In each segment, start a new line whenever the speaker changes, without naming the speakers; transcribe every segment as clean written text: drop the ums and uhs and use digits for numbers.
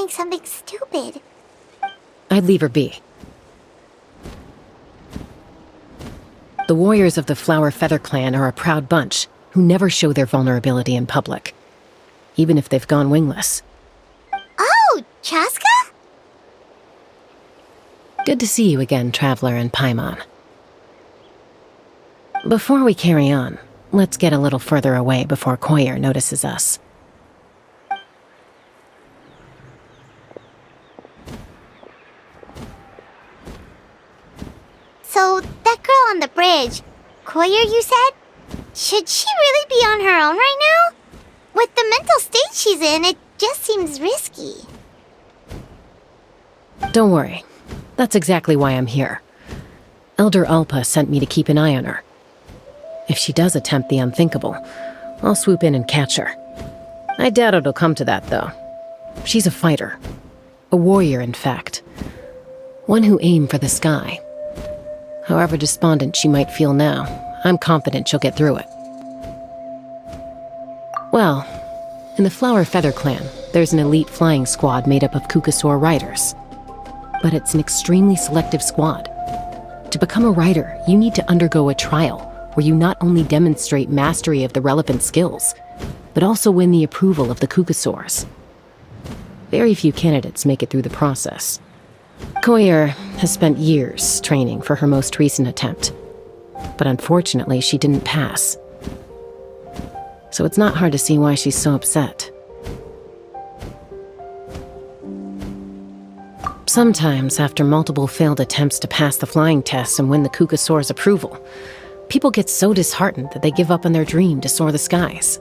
Something stupid.
I'd leave her be. The warriors of the Flower Feather Clan are a proud bunch who never show their vulnerability in public, even if they've gone wingless.
Oh, Chasca?
Good to see you again, Traveler and Paimon. Before we carry on, let's get a little further away before Koyer notices us.
So, that girl on the bridge, Koyer, you said? Should she really be on her own right now? With the mental state she's in, it just seems risky.
Don't worry. That's exactly why I'm here. Elder Alpa sent me to keep an eye on her. If she does attempt the unthinkable, I'll swoop in and catch her. I doubt it'll come to that, though. She's a fighter. A warrior, in fact. One who aimed for the sky. However despondent she might feel now, I'm confident she'll get through it. Well, in the Flower Feather Clan, there's an elite flying squad made up of Kukasaur riders. But it's an extremely selective squad. To become a rider, you need to undergo a trial where you not only demonstrate mastery of the relevant skills, but also win the approval of the Kukasaurs. Very few candidates make it through the process. Koyer has spent years training for her most recent attempt, but unfortunately she didn't pass. So it's not hard to see why she's so upset. Sometimes, after multiple failed attempts to pass the flying tests and win the Kukasaur's approval, people get so disheartened that they give up on their dream to soar the skies.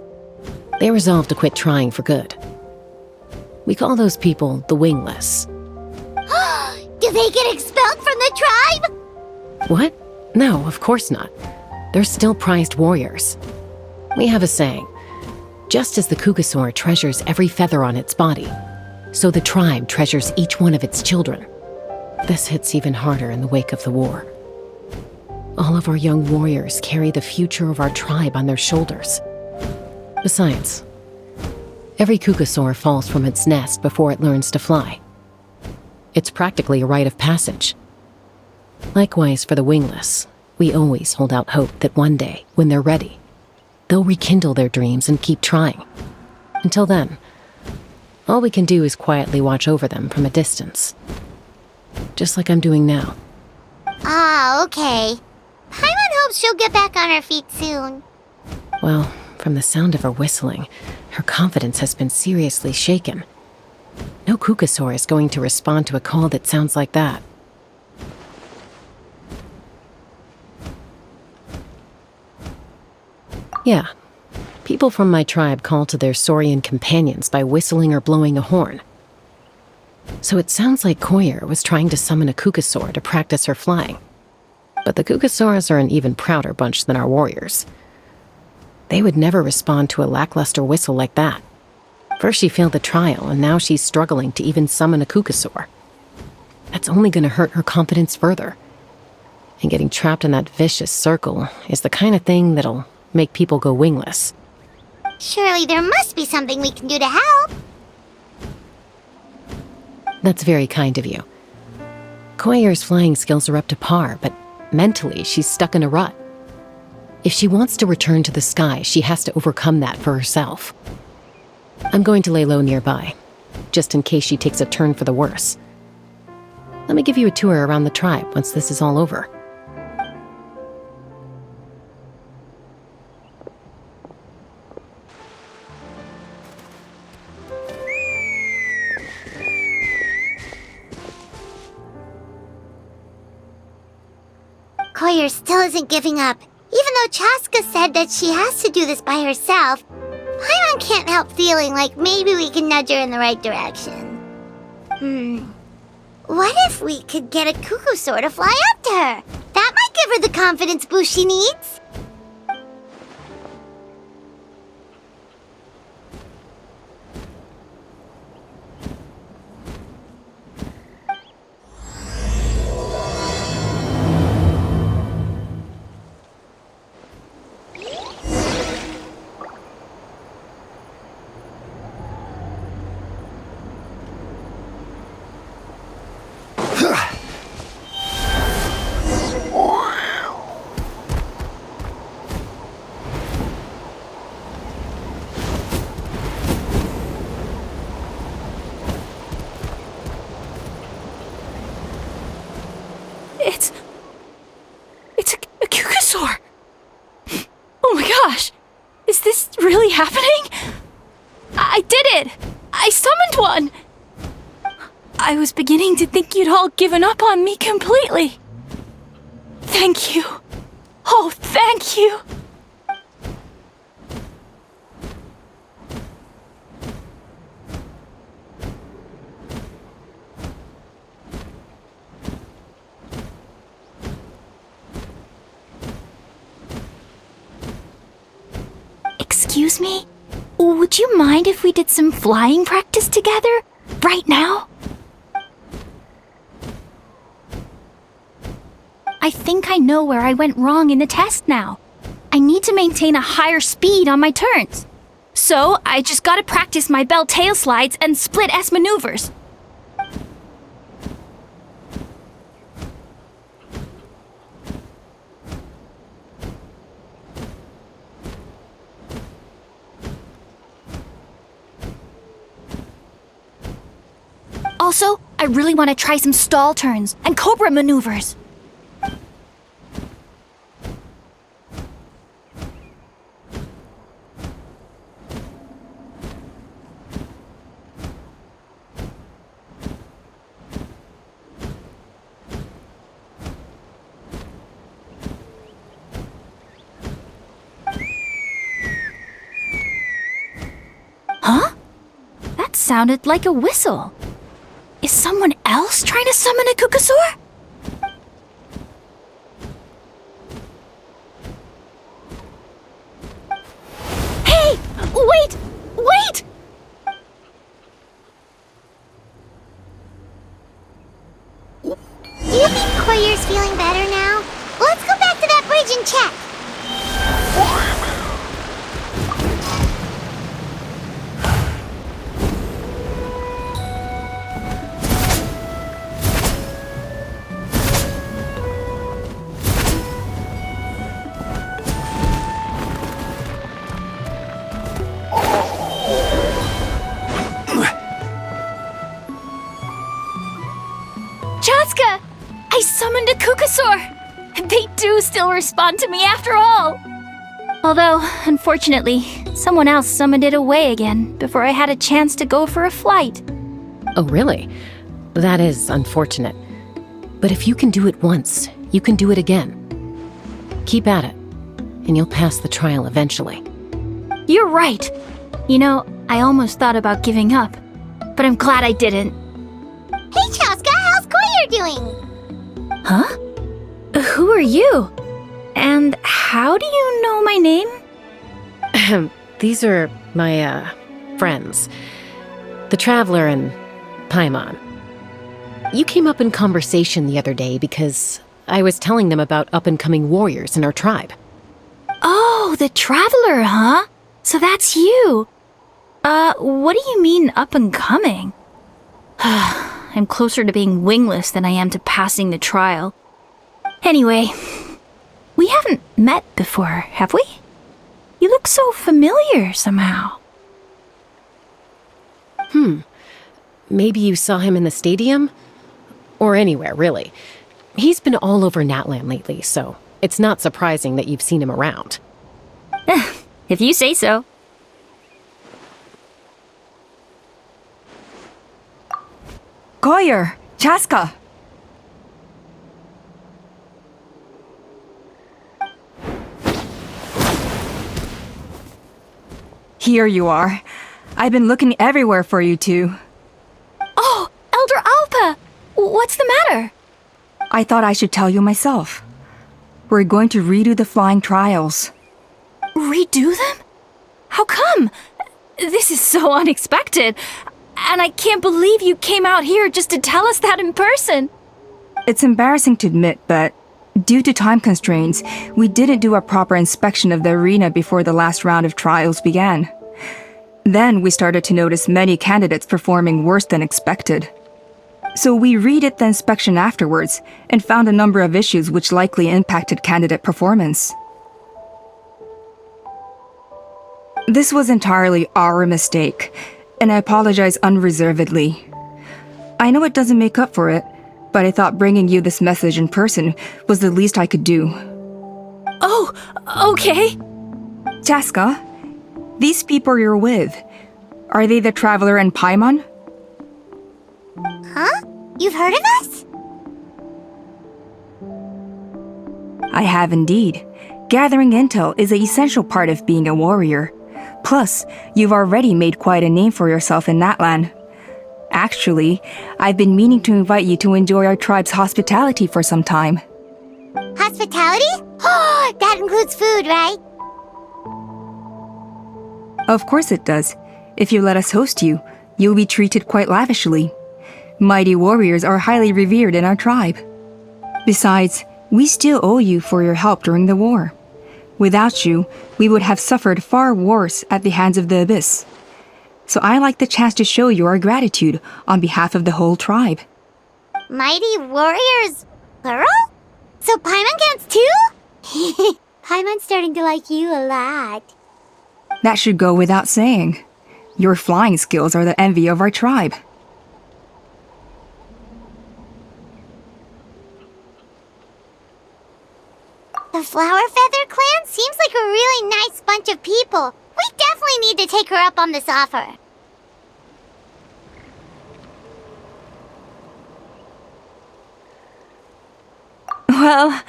They resolve to quit trying for good. We call those people the wingless.
Do they get expelled from the tribe?
What? No, of course not. They're still prized warriors. We have a saying, just as the Kukasaur treasures every feather on its body, so the tribe treasures each one of its children. This hits even harder in the wake of the war. All of our young warriors carry the future of our tribe on their shoulders. Besides, every Kukasaur falls from its nest before it learns to fly. It's practically a rite of passage. Likewise for the wingless, we always hold out hope that one day, when they're ready, they'll rekindle their dreams and keep trying. Until then, all we can do is quietly watch over them from a distance. Just like I'm doing now.
Ah, okay. Paimon hopes she'll get back on her feet soon.
Well, from the sound of her whistling, her confidence has been seriously shaken. No Kukasaur is going to respond to a call that sounds like that. Yeah, people from my tribe call to their saurian companions by whistling or blowing a horn. So it sounds like Koyer was trying to summon a Kukasaur to practice her flying. But the Kukasaurs are an even prouder bunch than our warriors. They would never respond to a lackluster whistle like that. First she failed the trial, and now she's struggling to even summon a Kukasaur. That's only going to hurt her confidence further. And getting trapped in that vicious circle is the kind of thing that'll make people go wingless.
Surely there must be something we can do to help.
That's very kind of you. Koyer's flying skills are up to par, but mentally she's stuck in a rut. If she wants to return to the sky, she has to overcome that for herself. I'm going to lay low nearby, just in case she takes a turn for the worse. Let me give you a tour around the tribe once this is all over.
Koyer still isn't giving up. Even though Chasca said that she has to do this by herself, Paimon can't help feeling like maybe we can nudge her in the right direction. What if we could get a cuckoo to fly up to her? That might give her the confidence boost she needs.
It's a cuckoosaur! Oh my gosh! Is this really happening? I did it! I summoned one! I was beginning to think you'd all given up on me completely. Thank you. Oh, thank you! Excuse me? Would you mind if we did some flying practice together? Right now? I think I know where I went wrong in the test now. I need to maintain a higher speed on my turns. So, I just gotta practice my bell tail slides and split S maneuvers. Also, I really want to try some stall turns and cobra maneuvers. Huh? That sounded like a whistle. Is someone else trying to summon a cuckoosaur? Hey! Wait! Wait!
Do you think Koyer's feeling better now? Let's go back to that bridge and check.
Chasca! I summoned a cuckoosaur! They do still respond to me after all! Although, unfortunately, someone else summoned it away again before I had a chance to go for a flight.
Oh, really? That is unfortunate. But if you can do it once, you can do it again. Keep at it, and you'll pass the trial eventually.
You're right! You know, I almost thought about giving up, but I'm glad I didn't.
Hey, Chasca, how's Koyer doing?
Huh? Who are you? And how do you know my name?
These are my, friends. The Traveler and Paimon. You came up in conversation the other day because I was telling them about up-and-coming warriors in our tribe.
Oh, the Traveler, huh? So that's you. What do you mean up-and-coming? I'm closer to being wingless than I am to passing the trial. Anyway, we haven't met before, have we? You look so familiar somehow.
Maybe you saw him in the stadium? Or anywhere, really. He's been all over Natlan lately, so it's not surprising that you've seen him around.
If you say so.
Koyer, Chasca. Here you are. I've been looking everywhere for you two.
Oh, Elder Alpa! What's the matter?
I thought I should tell you myself. We're going to redo the flying trials.
Redo them? How come? This is so unexpected. And I can't believe you came out here just to tell us that in person.
It's embarrassing to admit, but due to time constraints, we didn't do a proper inspection of the arena before the last round of trials began. Then we started to notice many candidates performing worse than expected. So we redid the inspection afterwards and found a number of issues which likely impacted candidate performance. This was entirely our mistake, and I apologize unreservedly. I know it doesn't make up for it, but I thought bringing you this message in person was the least I could do.
Oh, okay.
Chasca, these people you're with, are they the Traveler and Paimon?
Huh? You've heard of us?
I have indeed. Gathering intel is an essential part of being a warrior. Plus, you've already made quite a name for yourself in Natlan. Actually, I've been meaning to invite you to enjoy our tribe's hospitality for some time.
Hospitality? Oh, that includes food, right?
Of course it does. If you let us host you, you'll be treated quite lavishly. Mighty warriors are highly revered in our tribe. Besides, we still owe you for your help during the war. Without you, we would have suffered far worse at the hands of the Abyss. So I like the chance to show you our gratitude on behalf of the whole tribe.
Mighty warriors, plural? So Paimon counts too? Paimon's starting to like you a lot.
That should go without saying. Your flying skills are the envy of our tribe.
The Flower Feather clan seems like a really nice bunch of people. We definitely need to take her up on this offer.
Well,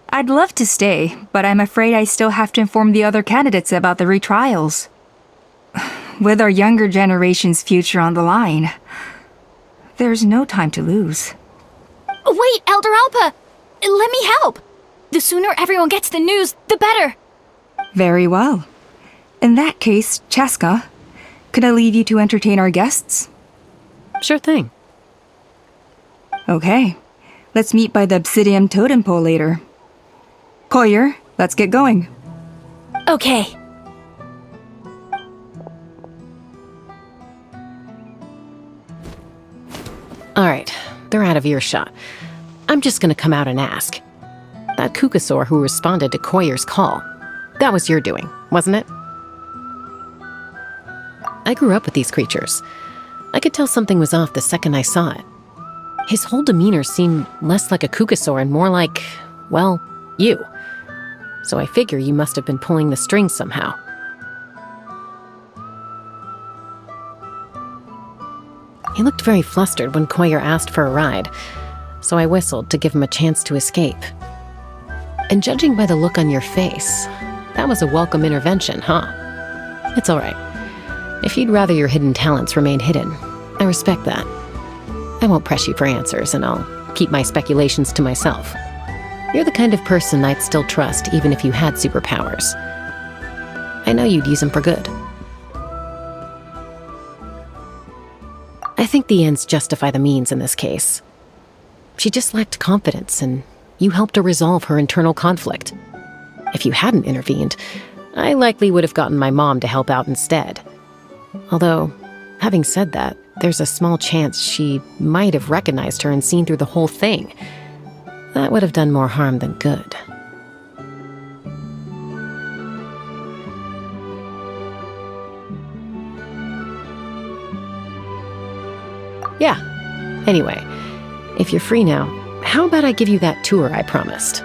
I'd love to stay, but I'm afraid I still have to inform the other candidates about the retrials. With our younger generation's future on the line, there's no time to lose.
Wait, Elder Alpa! Let me help! The sooner everyone gets the news, the better!
Very well. In that case, Chasca, could I leave you to entertain our guests?
Sure thing.
Okay. Let's meet by the Obsidian Totem Pole later. Collier, let's get going.
Okay.
Alright, they're out of earshot. I'm just gonna come out and ask. That Kukasaur who responded to Koyer's call, that was your doing, wasn't it? I grew up with these creatures. I could tell something was off the second I saw it. His whole demeanor seemed less like a Kukasaur and more like, well, you. So I figure you must have been pulling the strings somehow. He looked very flustered when Koyer asked for a ride, so I whistled to give him a chance to escape. And judging by the look on your face, that was a welcome intervention, huh? It's all right. If you'd rather your hidden talents remain hidden, I respect that. I won't press you for answers, and I'll keep my speculations to myself. You're the kind of person I'd still trust even if you had superpowers. I know you'd use them for good. I think the ends justify the means in this case. She just lacked confidence, and you helped her resolve her internal conflict. If you hadn't intervened, I likely would have gotten my mom to help out instead. Although, having said that, there's a small chance she might have recognized her and seen through the whole thing. That would have done more harm than good. Yeah. Anyway, if you're free now, how about I give you that tour I promised?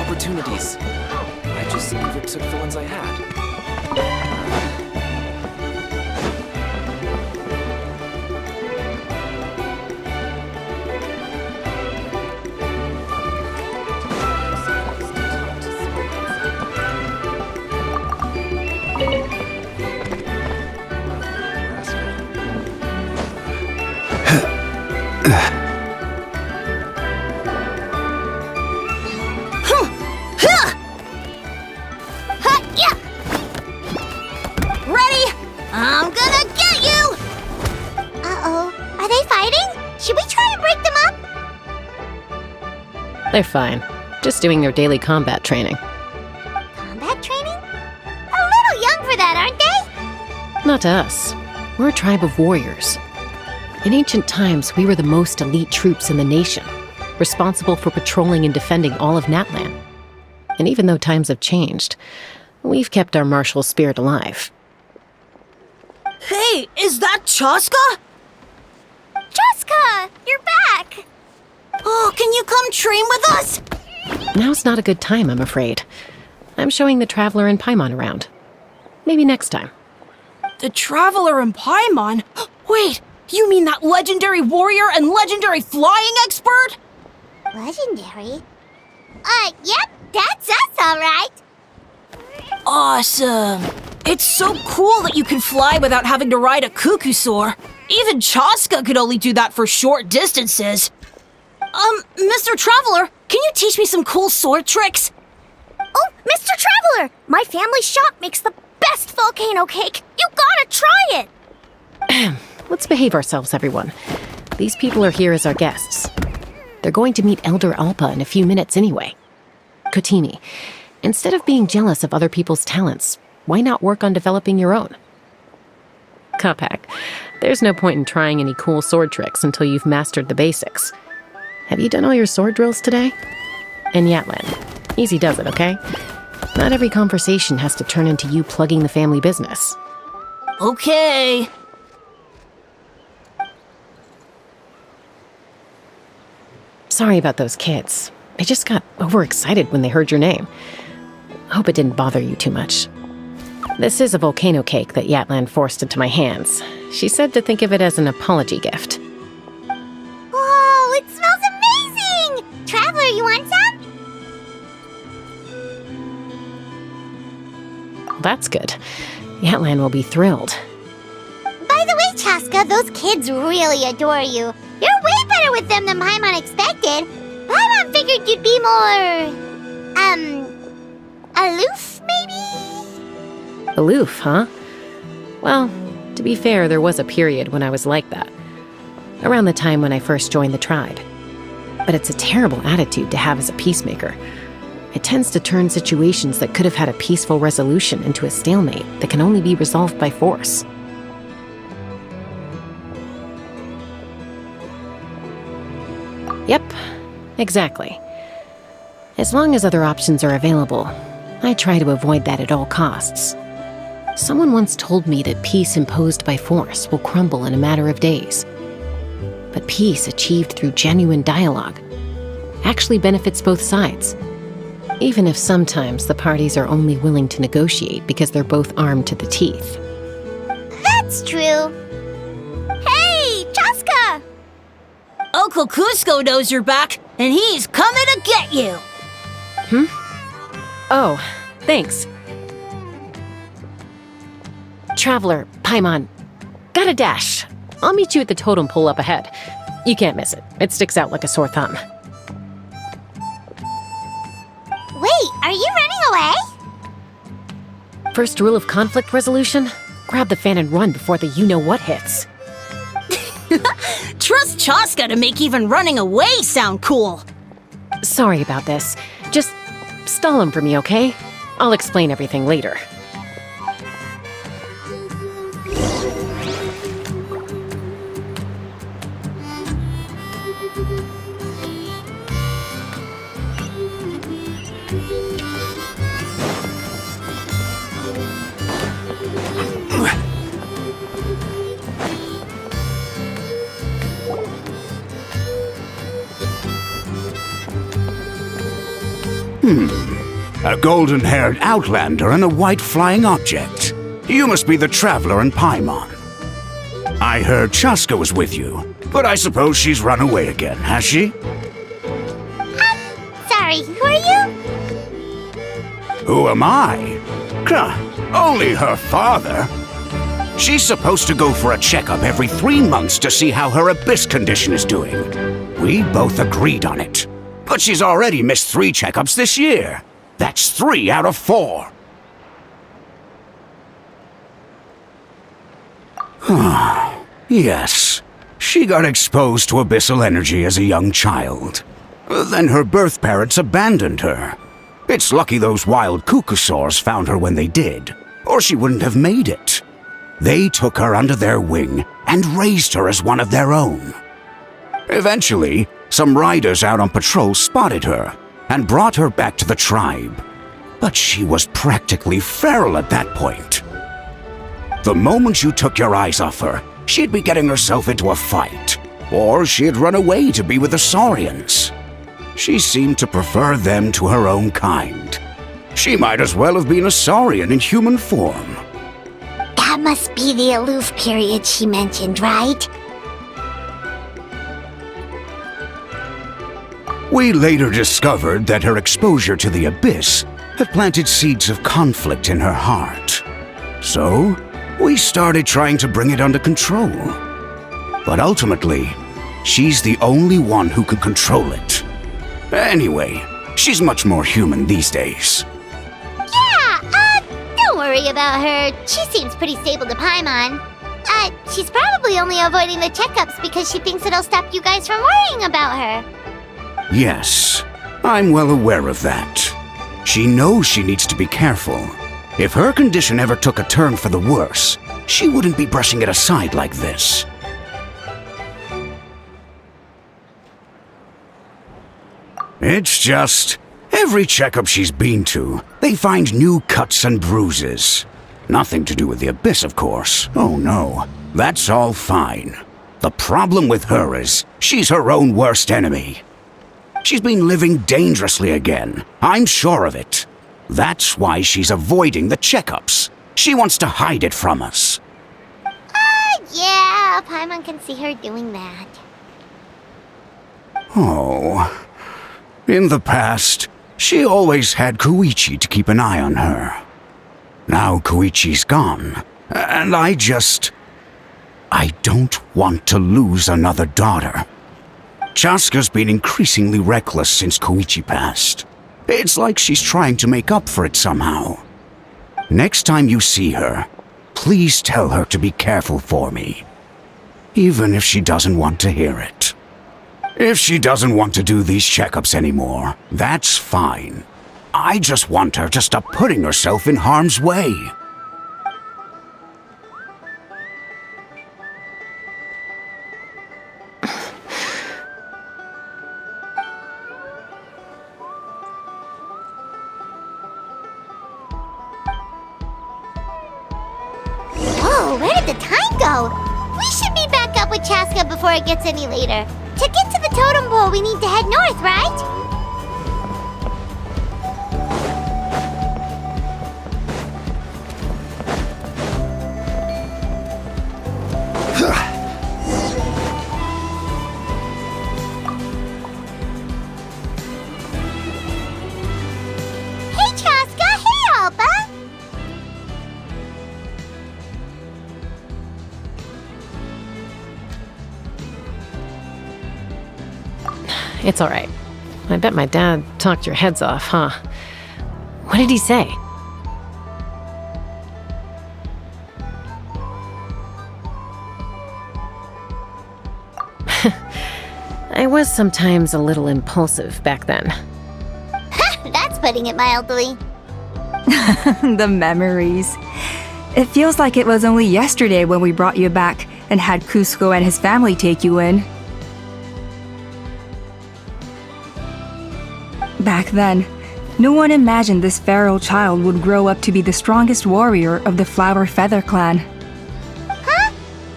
opportunities. I just overtook the ones I had.
Huh, yeah. Ready? I'm gonna get you! Uh-oh. Are they fighting? Should we try and break them up?
They're fine. Just doing their daily combat training.
Combat training? A little young for that, aren't they?
Not to us. We're a tribe of warriors. In ancient times, we were the most elite troops in the nation, responsible for patrolling and defending all of Natlan. And even though times have changed, we've kept our martial spirit alive.
Hey, is that Chasca?
Chasca, you're back!
Oh, can you come train with us?
Now's not a good time, I'm afraid. I'm showing the Traveler and Paimon around. Maybe next time.
The Traveler and Paimon? Wait, you mean that legendary warrior and legendary flying expert?
Legendary? Yep, that's us, alright.
Awesome. It's so cool that you can fly without having to ride a cuckoo-soar. Even Chasca could only do that for short distances. Mr. Traveler, can you teach me some cool sword tricks?
Oh, Mr. Traveler! My family shop makes the best volcano cake! You gotta try it!
Let's behave ourselves, everyone. These people are here as our guests. They're going to meet Elder Alpa in a few minutes anyway. Kotini, instead of being jealous of other people's talents, why not work on developing your own? Kapak, there's no point in trying any cool sword tricks until you've mastered the basics. Have you done all your sword drills today? And Natlan, easy does it, okay? Not every conversation has to turn into you plugging the family business.
Okay.
Sorry about those kids. They just got overexcited when they heard your name. Hope it didn't bother you too much. This is a volcano cake that Natlan forced into my hands. She said to think of it as an apology gift.
Whoa, it smells amazing! Traveler, you want some?
That's good. Natlan will be thrilled.
By the way, Chasca, those kids really adore you. You're way better with them than Paimon expected. Paimon figured you'd be more... aloof, maybe?
Aloof, huh? Well, to be fair, there was a period when I was like that. Around the time when I first joined the tribe. But it's a terrible attitude to have as a peacemaker. It tends to turn situations that could have had a peaceful resolution into a stalemate that can only be resolved by force. Yep, exactly. As long as other options are available, I try to avoid that at all costs. Someone once told me that peace imposed by force will crumble in a matter of days. But peace achieved through genuine dialogue actually benefits both sides, even if sometimes the parties are only willing to negotiate because they're both armed to the teeth.
That's true. Hey, Chasca!
Uncle Cusco knows you're back, and he's coming to get you.
Oh, thanks. Traveler, Paimon, gotta dash. I'll meet you at the totem pole up ahead. You can't miss it. It sticks out like a sore thumb.
Wait, are you running away?
First rule of conflict resolution? Grab the fan and run before the you-know-what hits.
Trust Chasca to make even running away sound cool.
Sorry about this. Just stall him for me, okay? I'll explain everything later.
A golden-haired outlander and a white flying object. You must be the traveler in Paimon. I heard Chasca was with you, but I suppose she's run away again, has she?
Sorry, who are you?
Who am I? Only her father. She's supposed to go for a checkup every 3 months to see how her abyss condition is doing. We both agreed on it. But she's already missed 3 checkups this year. That's 3 out of 4. Yes, she got exposed to abyssal energy as a young child. Then her birth parents abandoned her. It's lucky those wild cuckoosaurs found her when they did, or she wouldn't have made it. They took her under their wing and raised her as one of their own. Eventually, some riders out on patrol spotted her and brought her back to the tribe. But she was practically feral at that point. The moment you took your eyes off her, she'd be getting herself into a fight, or she'd run away to be with the Saurians. She seemed to prefer them to her own kind. She might as well have been a Saurian in human form.
That must be the aloof period she mentioned, right?
We later discovered that her exposure to the abyss had planted seeds of conflict in her heart. So, we started trying to bring it under control. But ultimately, she's the only one who can control it. Anyway, she's much more human these days.
Yeah, don't worry about her. She seems pretty stable to Paimon. She's probably only avoiding the checkups because she thinks it'll stop you guys from worrying about her.
Yes, I'm well aware of that. She knows she needs to be careful. If her condition ever took a turn for the worse, she wouldn't be brushing it aside like this. It's just, every checkup she's been to, they find new cuts and bruises. Nothing to do with the abyss, of course. Oh no, that's all fine. The problem with her is, she's her own worst enemy. She's been living dangerously again. I'm sure of it. That's why she's avoiding the checkups. She wants to hide it from us.
Yeah, Paimon can see her doing that.
Oh. In the past, she always had Koichi to keep an eye on her. Now Koichi's gone, and I don't want to lose another daughter. Chasca's been increasingly reckless since Koichi passed. It's like she's trying to make up for it somehow. Next time you see her, please tell her to be careful for me. Even if she doesn't want to hear it. If she doesn't want to do these checkups anymore, that's fine. I just want her to stop putting herself in harm's way.
Whoa, where did the time go? We should be back up with Chasca before it gets any later. To get to the totem pole, we need to head north, right? Hey, Chasca! Hey, Alba!
It's all right. I bet my dad talked your heads off, huh? What did he say? I was sometimes a little impulsive back then.
That's putting it mildly.
The memories. It feels like it was only yesterday when we brought you back and had Cusco and his family take you in. Back then, no one imagined this feral child would grow up to be the strongest warrior of the Flower Feather clan.
Huh?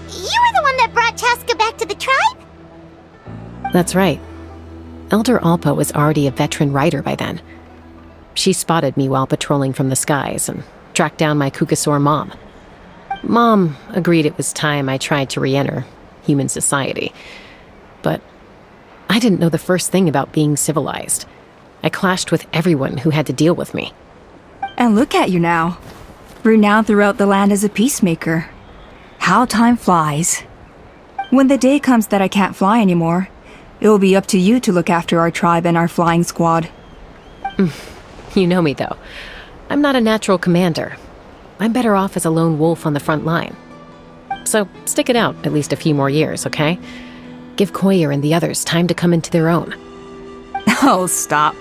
You were the one that brought Chasca back to the tribe?
That's right. Elder Alpa was already a veteran rider by then. She spotted me while patrolling from the skies and tracked down my Kukasaur mom. Mom agreed it was time I tried to re-enter human society. But I didn't know the first thing about being civilized. I clashed with everyone who had to deal with me.
And look at you now, renowned throughout the land as a peacemaker. How time flies. When the day comes that I can't fly anymore, it will be up to you to look after our tribe and our flying squad.
You know me, though. I'm not a natural commander. I'm better off as a lone wolf on the front line. So stick it out at least a few more years, okay? Give Koyer and the others time to come into their own.
Oh, stop.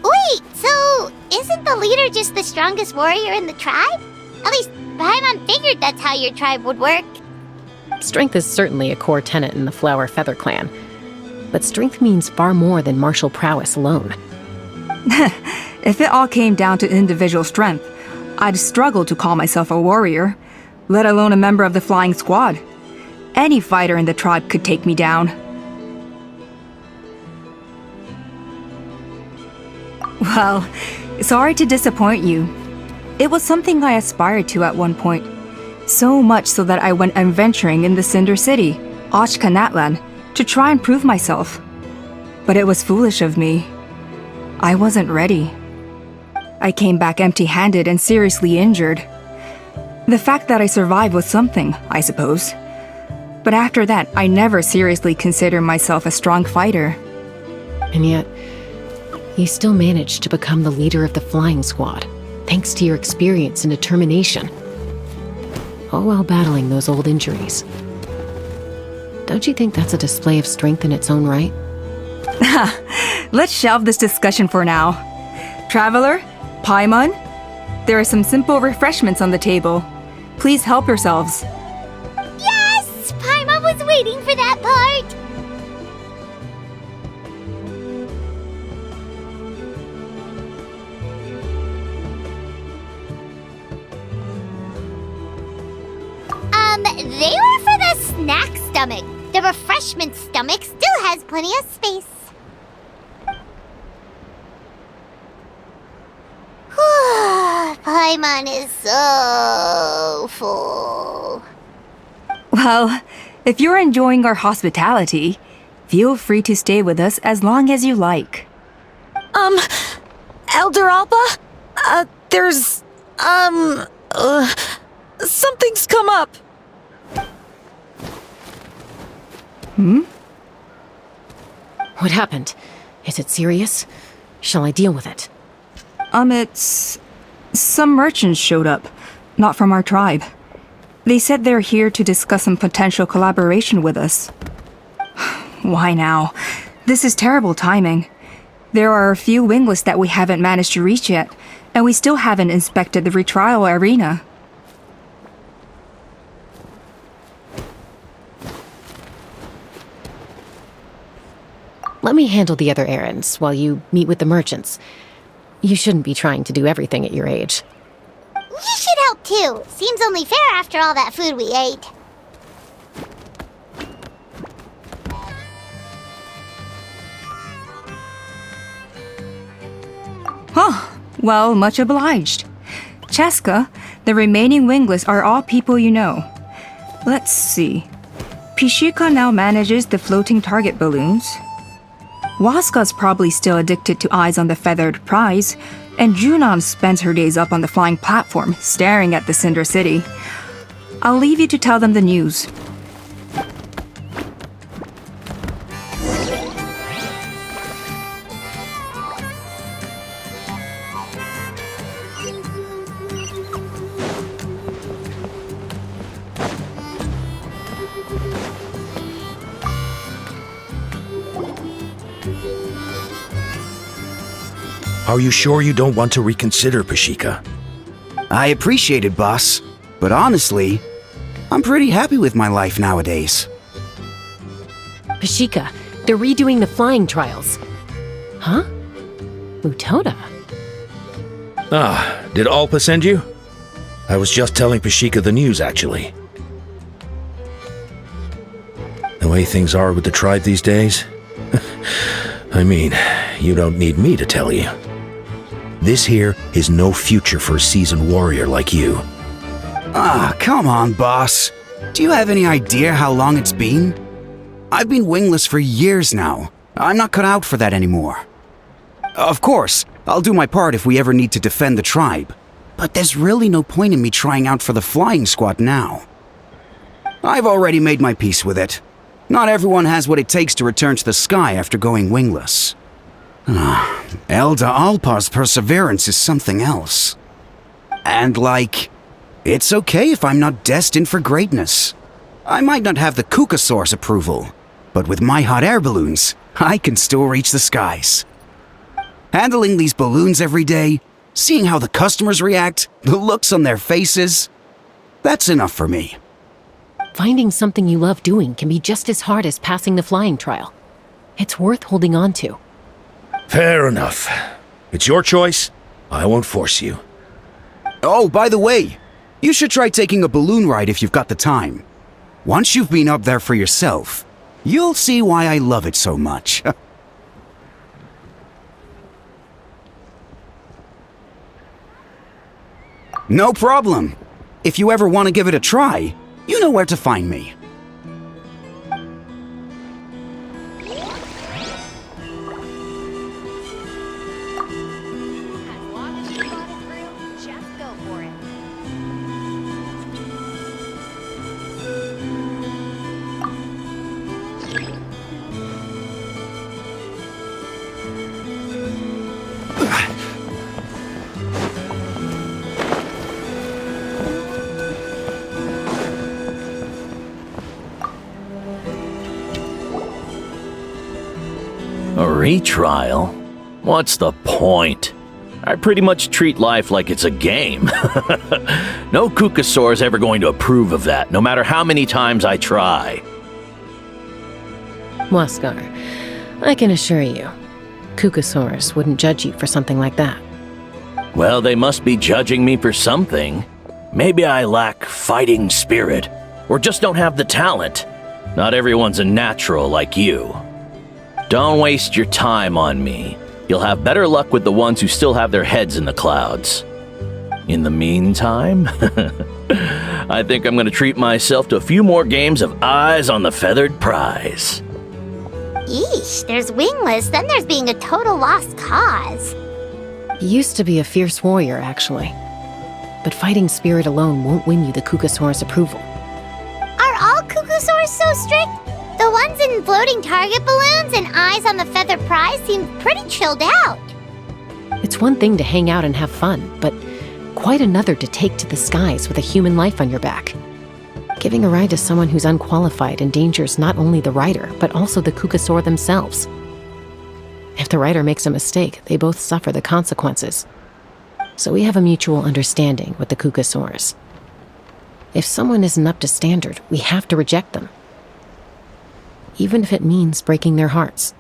Wait, so isn't the leader just the strongest warrior in the tribe? At least Paimon figured that's how your tribe would work.
Strength is certainly a core tenet in the Flower Feather clan. But strength means far more than martial prowess alone.
If it all came down to individual strength, I'd struggle to call myself a warrior, let alone a member of the flying squad. Any fighter in the tribe could take me down. Well, sorry to disappoint you. It was something I aspired to at one point. So much so that I went adventuring in the Cinder City, Chasca, Natlan, to try and prove myself. But it was foolish of me. I wasn't ready. I came back empty-handed and seriously injured. The fact that I survived was something, I suppose. But after that, I never seriously considered myself a strong fighter.
And yet, you still managed to become the leader of the flying squad, thanks to your experience and determination. All while battling those old injuries. Don't you think that's a display of strength in its own right?
Let's shelve this discussion for now. Traveler, Paimon, there are some simple refreshments on the table. Please help yourselves.
Yes! Paimon was waiting for that part! They were for the snack stomach. The refreshment stomach still has plenty of space. Paimon is so full.
Well, if you're enjoying our hospitality, feel free to stay with us as long as you like.
Elder Alba? Something's come up.
What happened? Is it serious? Shall I deal with it?
It's... Some merchants showed up, not from our tribe. They said they're here to discuss some potential collaboration with us. Why now? This is terrible timing. There are a few wingless that we haven't managed to reach yet, and we still haven't inspected the retrial arena.
Let me handle the other errands while you meet with the merchants. You shouldn't be trying to do everything at your age.
You should help too. Seems only fair after all that food we ate.
Huh. Well, much obliged. Chasca, the remaining wingless are all people you know. Let's see. Pishika now manages the floating target balloons. Waska's probably still addicted to eyes on the feathered prize, and Junon spends her days up on the flying platform, staring at the Cinder City. I'll leave you to tell them the news.
Are you sure you don't want to reconsider, Pashika?
I appreciate it, boss. But honestly, I'm pretty happy with my life nowadays.
Pashika, they're redoing the flying trials. Huh? Mutoda?
Ah, did Alpa send you? I was just telling Pashika the news, actually. The way things are with the tribe these days? I mean, you don't need me to tell you. This here is no future for a seasoned warrior like you.
Ah, come on, boss. Do you have any idea how long it's been? I've been wingless for years now. I'm not cut out for that anymore. Of course, I'll do my part if we ever need to defend the tribe. But there's really no point in me trying out for the flying squad now. I've already made my peace with it. Not everyone has what it takes to return to the sky after going wingless. Elder Alpa's perseverance is something else. And it's okay if I'm not destined for greatness. I might not have the Kukasaur's approval, but with my hot air balloons, I can still reach the skies. Handling these balloons every day, seeing how the customers react, the looks on their faces, that's enough for me.
Finding something you love doing can be just as hard as passing the flying trial. It's worth holding on to.
Fair enough. It's your choice. I won't force you.
Oh, by the way, you should try taking a balloon ride if you've got the time. Once you've been up there for yourself, you'll see why I love it so much. No problem. If you ever want to give it a try, you know where to find me.
Just go for it.
A retrial? What's the point? I pretty much treat life like it's a game. No Kukasaur is ever going to approve of that, no matter how many times I try.
Waskar, I can assure you, Kukasaurus wouldn't judge you for something like that.
Well, they must be judging me for something. Maybe I lack fighting spirit, or just don't have the talent. Not everyone's a natural like you. Don't waste your time on me. You'll have better luck with the ones who still have their heads in the clouds. In the meantime, I think I'm going to treat myself to a few more games of Eyes on the Feathered Prize.
Yeesh, there's wingless, then there's being a total lost cause.
You used to be a fierce warrior, actually. But fighting spirit alone won't win you the Kukasaur's approval.
Are all Kukasaurs so strict? The ones in floating target balloons and Eyes on the Feathered Prize seem pretty chilled out.
It's one thing to hang out and have fun, but quite another to take to the skies with a human life on your back. Giving a ride to someone who's unqualified endangers not only the rider, but also the Kukasaur themselves. If the rider makes a mistake, they both suffer the consequences. So we have a mutual understanding with the Kukasaurs. If someone isn't up to standard, we have to reject them. Even if it means breaking their hearts.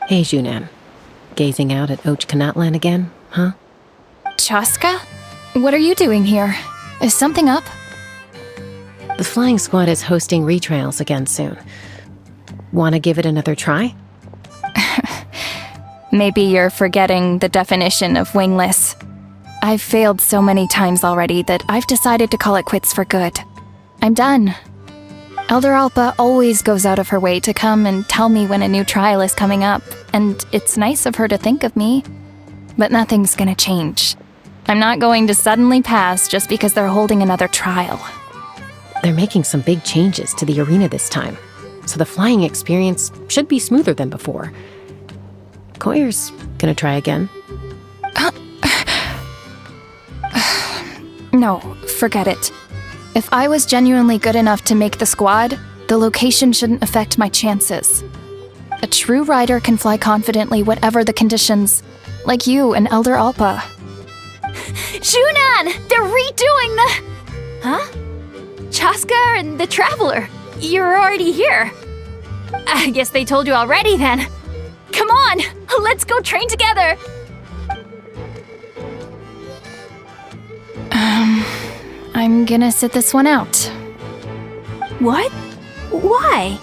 Hey, Junan. Gazing out at Natlan again, huh?
Chasca? What are you doing here? Is something up?
The flying squad is hosting retrials again soon. Wanna give it another try?
Maybe you're forgetting the definition of wingless. I've failed so many times already that I've decided to call it quits for good. I'm done. Elder Alpa always goes out of her way to come and tell me when a new trial is coming up, and it's nice of her to think of me. But nothing's gonna change. I'm not going to suddenly pass just because they're holding another trial.
They're making some big changes to the arena this time, so the flying experience should be smoother than before. Coyer's gonna try again.
No, forget it. If I was genuinely good enough to make the squad, the location shouldn't affect my chances. A true rider can fly confidently whatever the conditions, like you and Elder Alpa. Shunan! They're redoing the... Huh? Chasca and the Traveler. You're already here. I guess they told you already then. Come on, let's go train together. I'm gonna sit this one out. What? Why?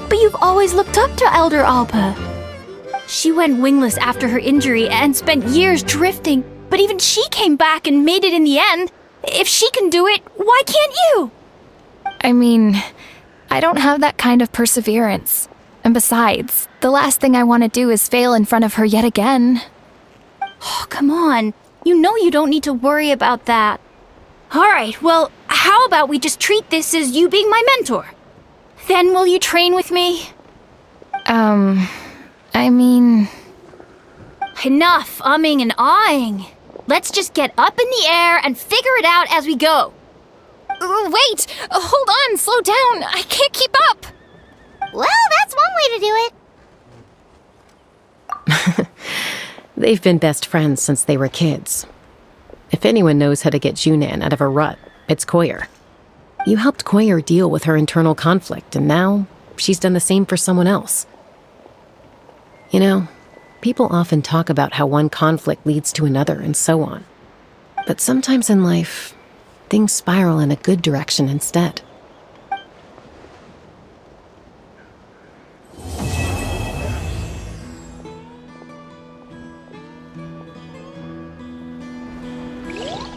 But you've always looked up to Elder Alpa. She went wingless after her injury and spent years drifting, but even she came back and made it in the end. If she can do it, why can't you? I mean, I don't have that kind of perseverance. And besides, the last thing I want to do is fail in front of her yet again. Oh, come on. You know you don't need to worry about that. Alright, well, how about we just treat this as you being my mentor? Then will you train with me? I mean... Enough umming and ahhing. Let's just get up in the air and figure it out as we go. Wait! Hold on, slow down. I can't keep up.
Well, that's one way to do it.
They've been best friends since they were kids. If anyone knows how to get Junan out of a rut, it's Coyer. You helped Coyer deal with her internal conflict, and now she's done the same for someone else. You know, people often talk about how one conflict leads to another and so on. But sometimes in life, things spiral in a good direction instead.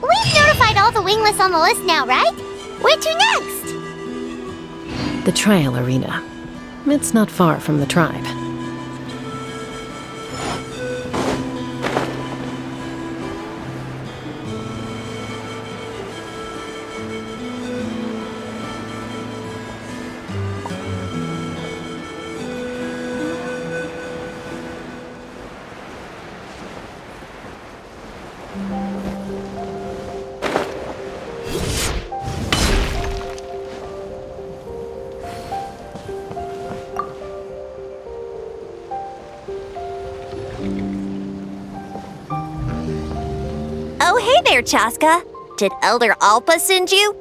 We've notified all the wingless on the list now, right? Where to next?
The trial arena. It's not far from the tribe.
Oh, hey there, Chasca. Did Elder Alpa send you?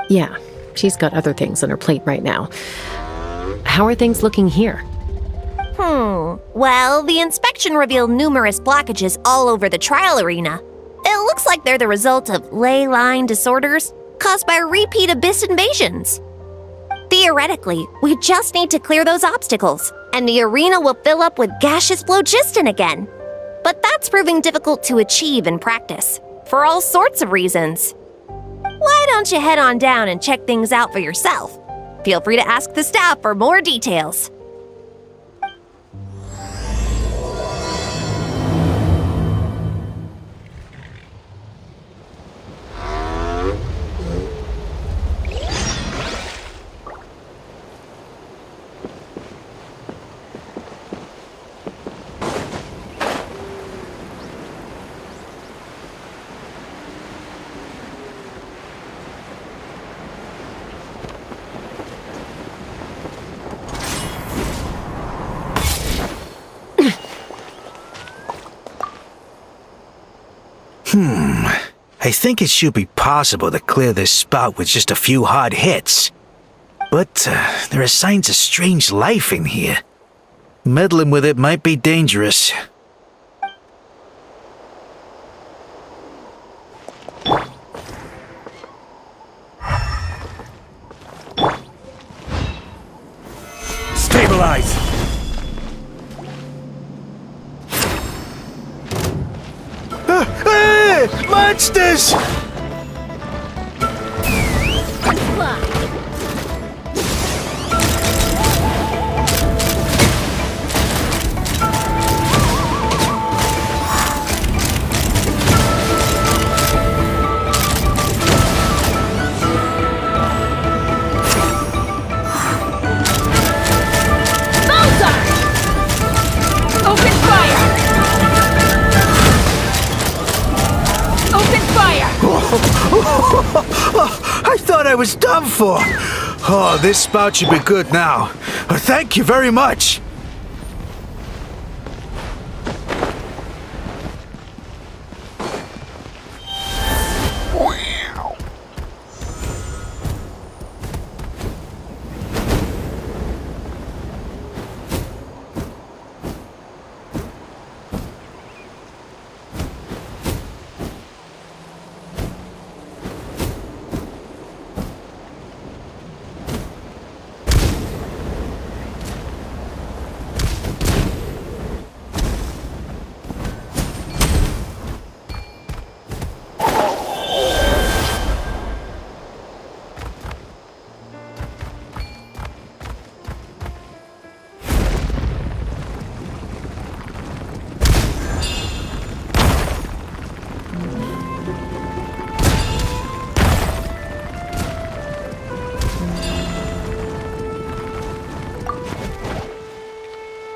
Yeah, she's got other things on her plate right now. How are things looking here?
Well, the inspection revealed numerous blockages all over the trial arena. It looks like they're the result of ley line disorders caused by repeat abyss invasions. Theoretically, we just need to clear those obstacles, and the arena will fill up with gaseous phlogiston again. But that's proving difficult to achieve in practice, for all sorts of reasons. Why don't you head on down and check things out for yourself? Feel free to ask the staff for more details.
I think it should be possible to clear this spout with just a few hard hits. But there are signs of strange life in here. Meddling with it might be dangerous.
Stabilize!
Monsters! I was done for. Oh, this spout should be good now. Thank you very much.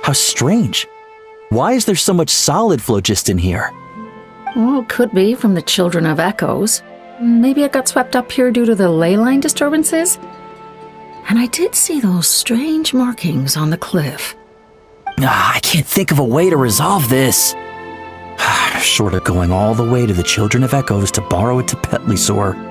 How strange. Why is there so much solid flow just in here?
Well, could be from the Children of Echoes. Maybe it got swept up here due to the ley line disturbances? And I did see those strange markings on the cliff.
I can't think of a way to resolve this. Short of going all the way to the Children of Echoes to borrow it to Petlisaur.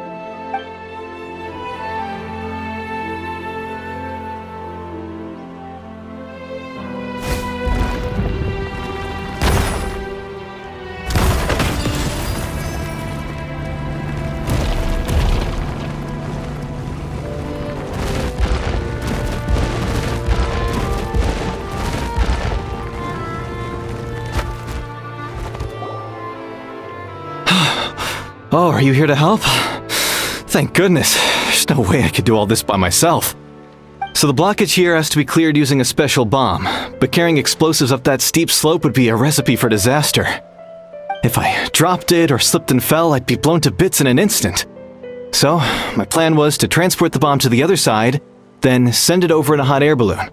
Oh, are you here to help? Thank goodness. There's no way I could do all this by myself. So the blockage here has to be cleared using a special bomb, but carrying explosives up that steep slope would be a recipe for disaster. If I dropped it or slipped and fell, I'd be blown to bits in an instant. So, my plan was to transport the bomb to the other side, then send it over in a hot air balloon.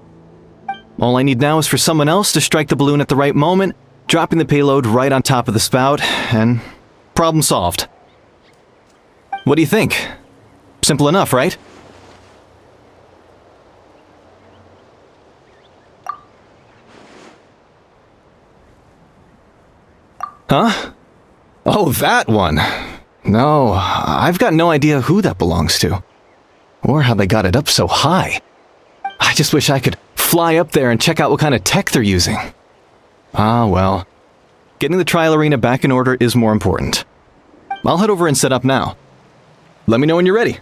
All I need now is for someone else to strike the balloon at the right moment, dropping the payload right on top of the spout, and problem solved. What do you think? Simple enough, right? Huh? Oh, that one. No, I've got no idea who that belongs to. Or how they got it up so high. I just wish I could fly up there and check out what kind of tech they're using. Ah, well. Getting the trial arena back in order is more important. I'll head over and set up now. Let me know when you're ready.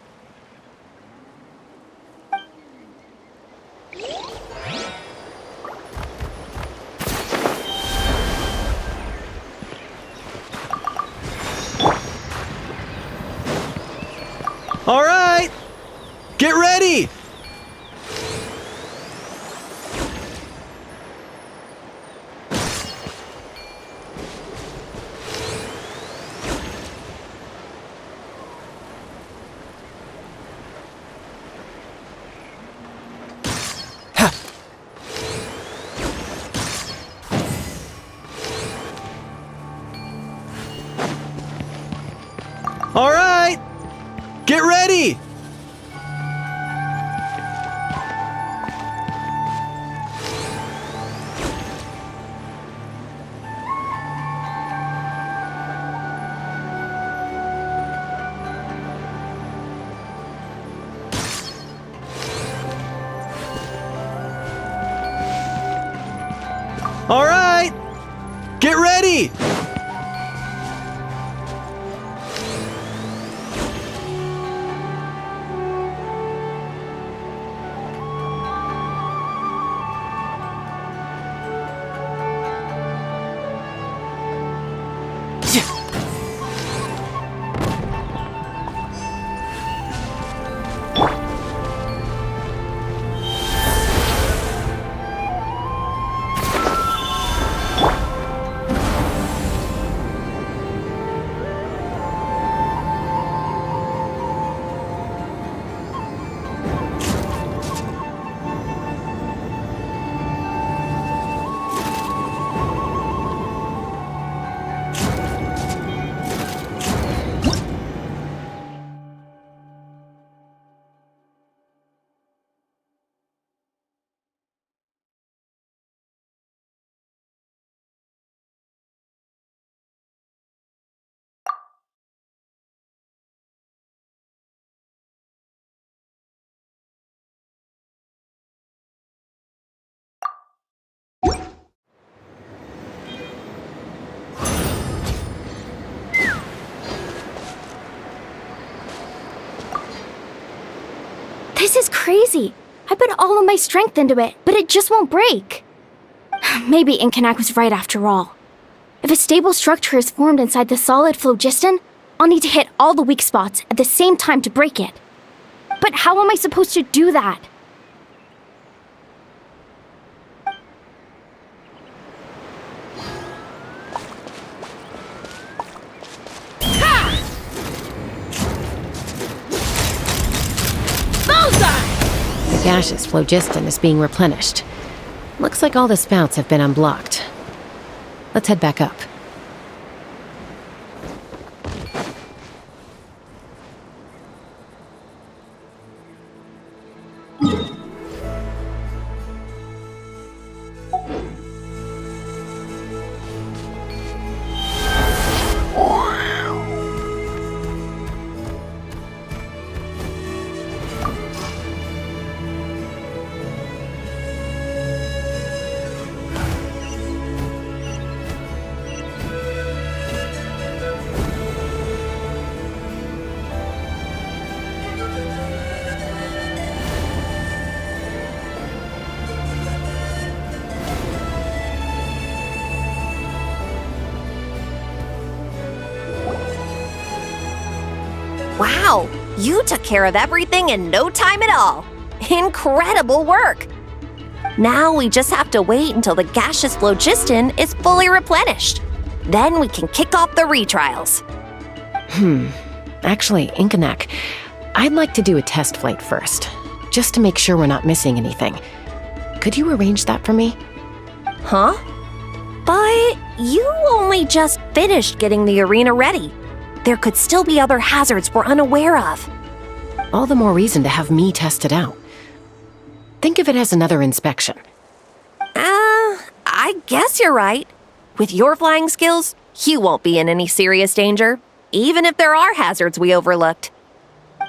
All right! Get ready! All right! Get ready! All right! Get ready!
This is crazy. I put all of my strength into it, but it just won't break. Maybe Inkanak was right after all. If a stable structure is formed inside the solid phlogiston, I'll need to hit all the weak spots at the same time to break it. But how am I supposed to do that?
The gaseous phlogiston is being replenished. Looks like all the spouts have been unblocked. Let's head back up.
Wow, you took care of everything in no time at all. Incredible work! Now we just have to wait until the gaseous phlogiston is fully replenished. Then we can kick off the retrials.
Actually, Inkanak, I'd like to do a test flight first, just to make sure we're not missing anything. Could you arrange that for me?
Huh? But you only just finished getting the arena ready. There could still be other hazards we're unaware of.
All the more reason to have me test it out. Think of it as another inspection.
I guess you're right. With your flying skills, you won't be in any serious danger, even if there are hazards we overlooked.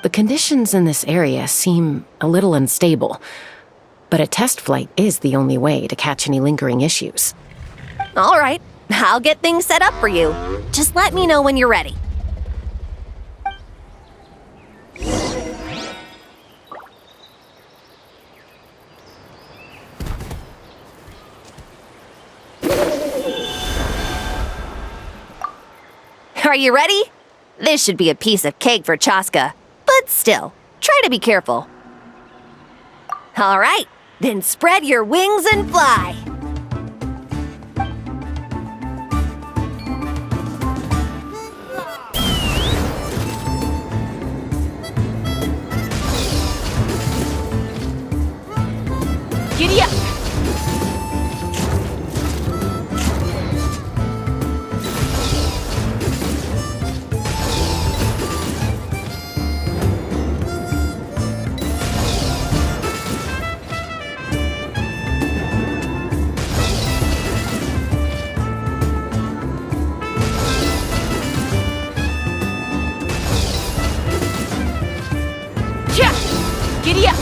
The conditions in this area seem a little unstable, but a test flight is the only way to catch any lingering issues.
All right, I'll get things set up for you. Just let me know when you're ready. Are you ready? This should be a piece of cake for Chasca, but still, try to be careful. All right, then spread your wings and fly.
Giddy up! Giddy up!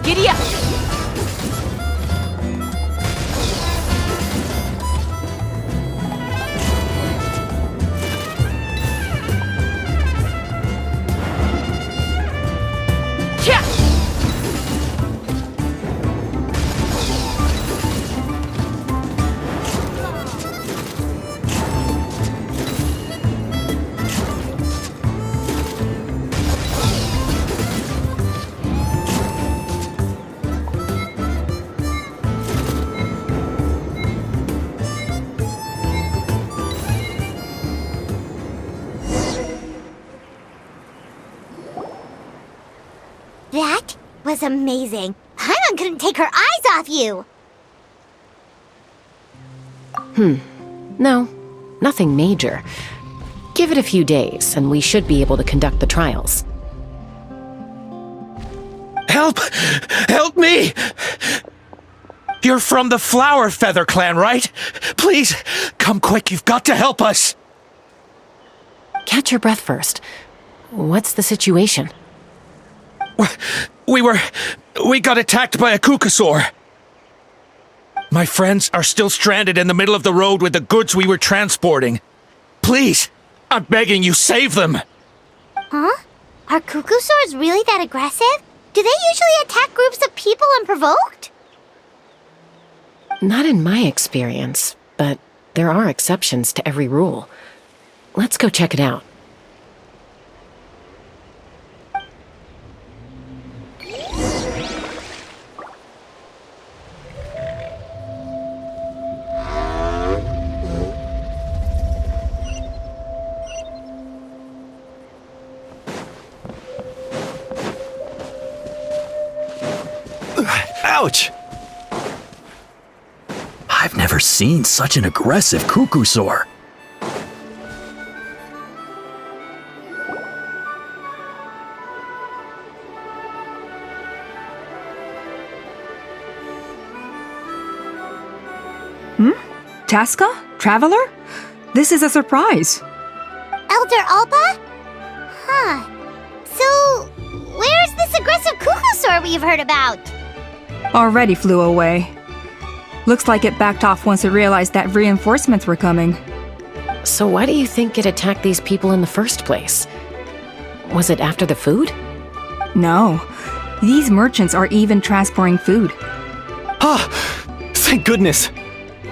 Giddy up!
That was amazing. Paimon couldn't take her eyes off you.
No, nothing major. Give it a few days, and we should be able to conduct the trials.
Help! Help me! You're from the Flower Feather clan, right? Please, come quick, you've got to help us!
Catch your breath first. What's the situation?
We got attacked by a cucosaur. My friends are still stranded in the middle of the road with the goods we were transporting. Please, I'm begging you, save them!
Huh? Are cucosaurs really that aggressive? Do they usually attack groups of people unprovoked?
Not in my experience, but there are exceptions to every rule. Let's go check it out.
Ouch!
I've never seen such an aggressive cucosaur.
Chasca? Traveler? This is a surprise.
Elder Alpa? Huh. So, where's this aggressive cucosaur we've heard about?
Already flew away. Looks like it backed off once it realized that reinforcements were coming.
So why do you think it attacked these people in the first place? Was it after the food?
No. These merchants are even transporting food.
Ah! Thank goodness!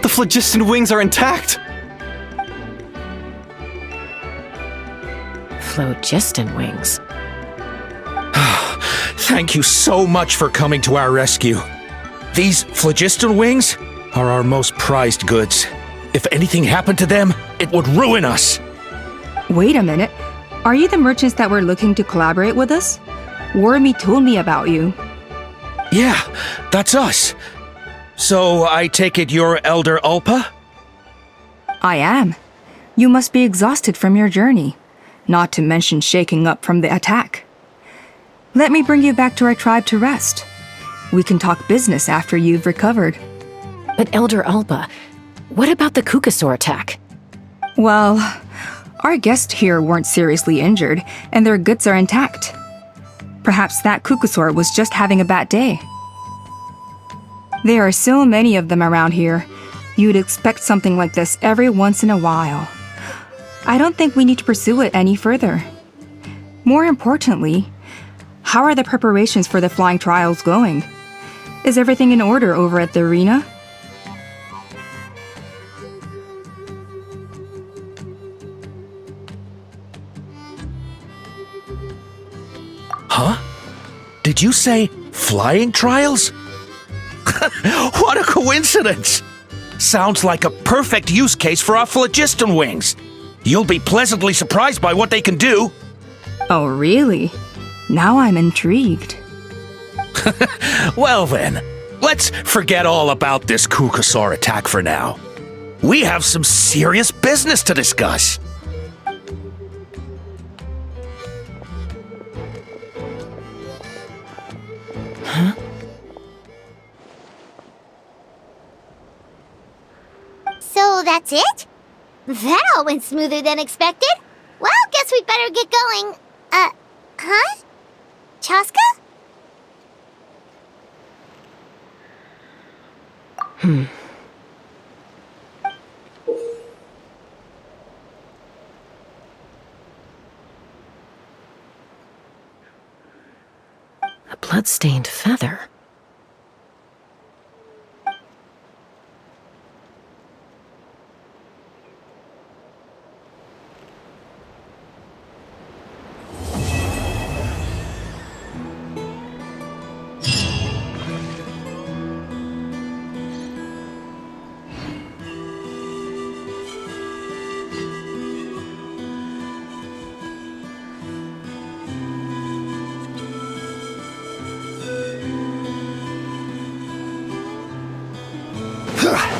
The phlogiston wings are intact!
Phlogiston wings?
Thank you so much for coming to our rescue. These phlogiston wings are our most prized goods. If anything happened to them, it would ruin us.
Wait a minute. Are you the merchants that were looking to collaborate with us? Wormy told me about you.
Yeah, that's us. So I take it you're Elder Alpa?
I am. You must be exhausted from your journey, not to mention shaking up from the attack. Let me bring you back to our tribe to rest. We can talk business after you've recovered.
But Elder Alpa, what about the cucosaur attack?
Well, our guests here weren't seriously injured, and their goods are intact. Perhaps that cucosaur was just having a bad day. There are so many of them around here. You'd expect something like this every once in a while. I don't think we need to pursue it any further. More importantly, how are the preparations for the flying trials going? Is everything in order over at the arena?
Huh? Did you say flying trials? What a coincidence! Sounds like a perfect use case for our phlogiston wings. You'll be pleasantly surprised by what they can do.
Oh, really? Now I'm intrigued.
Well then, let's forget all about this cucosaur attack for now. We have some serious business to discuss.
Huh?
So that's it? That all went smoother than expected. Well, guess we'd better get going. Huh? Chasca?
A blood-stained feather.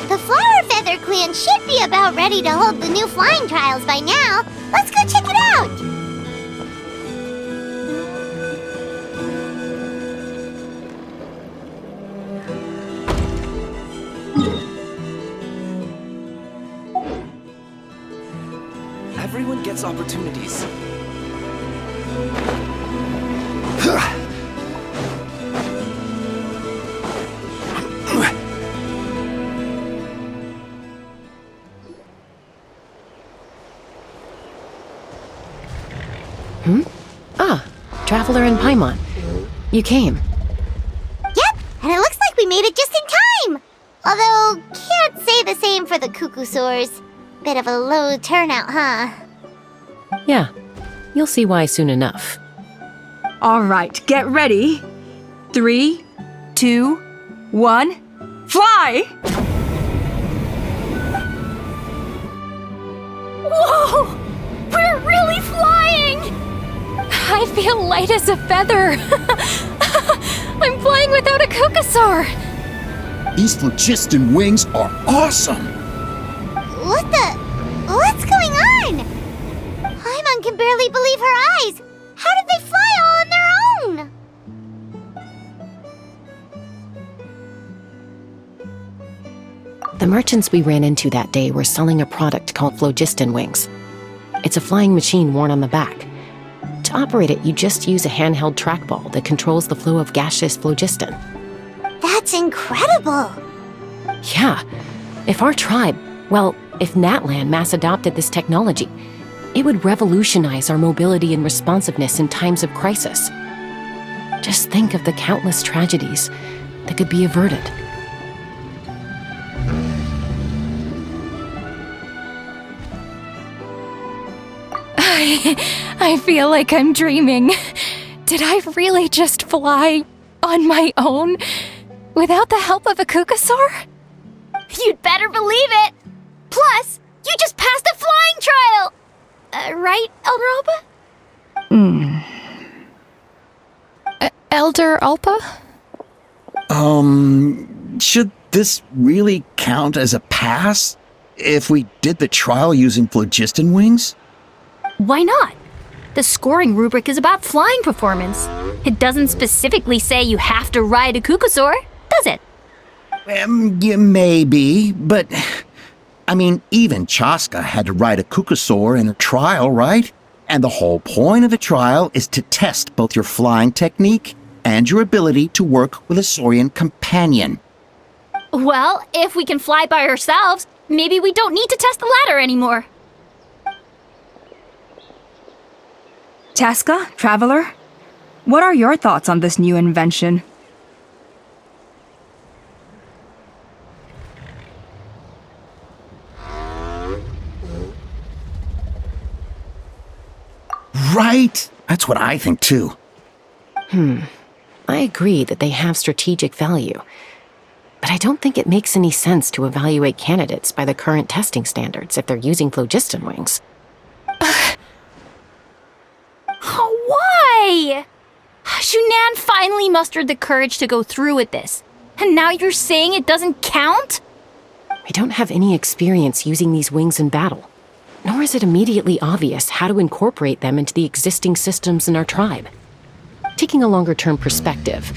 The Flower Feather Clan should be about ready to hold the new flying trials by now. Let's go check it out!
Everyone gets opportunities.
Ah, Traveler and Paimon. You came.
Yep, and it looks like we made it just in time! Although, can't say the same for the Cuckoosaurs. Bit of a low turnout, huh?
Yeah, you'll see why soon enough.
All right, get ready. 3, 2, 1, fly!
Whoa! We're really flying! I feel light as a feather. I'm flying without a Cuckoosaur.
These phlogiston wings are awesome!
What's going on? Paimon can barely believe her eyes. How did they fly all on their own?
The merchants we ran into that day were selling a product called phlogiston wings. It's a flying machine worn on the back. To operate it, you just use a handheld trackball that controls the flow of gaseous phlogiston.
That's incredible!
Yeah, if our tribe, well, if Natlan mass adopted this technology, it would revolutionize our mobility and responsiveness in times of crisis. Just think of the countless tragedies that could be averted.
I feel like I'm dreaming. Did I really just fly on my own without the help of a Cuckoosaur?
You'd better believe it! Plus, you just passed a flying trial! Right, Elder Alpa?
Elder Alpa?
Should this really count as a pass? If we did the trial using phlogiston wings?
Why not? The scoring rubric is about flying performance. It doesn't specifically say you have to ride a Cuckoosaur, does it?
Yeah, maybe, but... I mean, even Chasca had to ride a Cuckoosaur in her trial, right? And the whole point of the trial is to test both your flying technique and your ability to work with a Saurian companion.
Well, if we can fly by ourselves, maybe we don't need to test the ladder anymore.
Chasca, Traveler, what are your thoughts on this new invention?
Right? That's what I think too.
I agree that they have strategic value, but I don't think it makes any sense to evaluate candidates by the current testing standards if they're using phlogiston wings.
Why? Shunan finally mustered the courage to go through with this, and now you're saying it doesn't count?
We don't have any experience using these wings in battle, nor is it immediately obvious how to incorporate them into the existing systems in our tribe. Taking a longer-term perspective,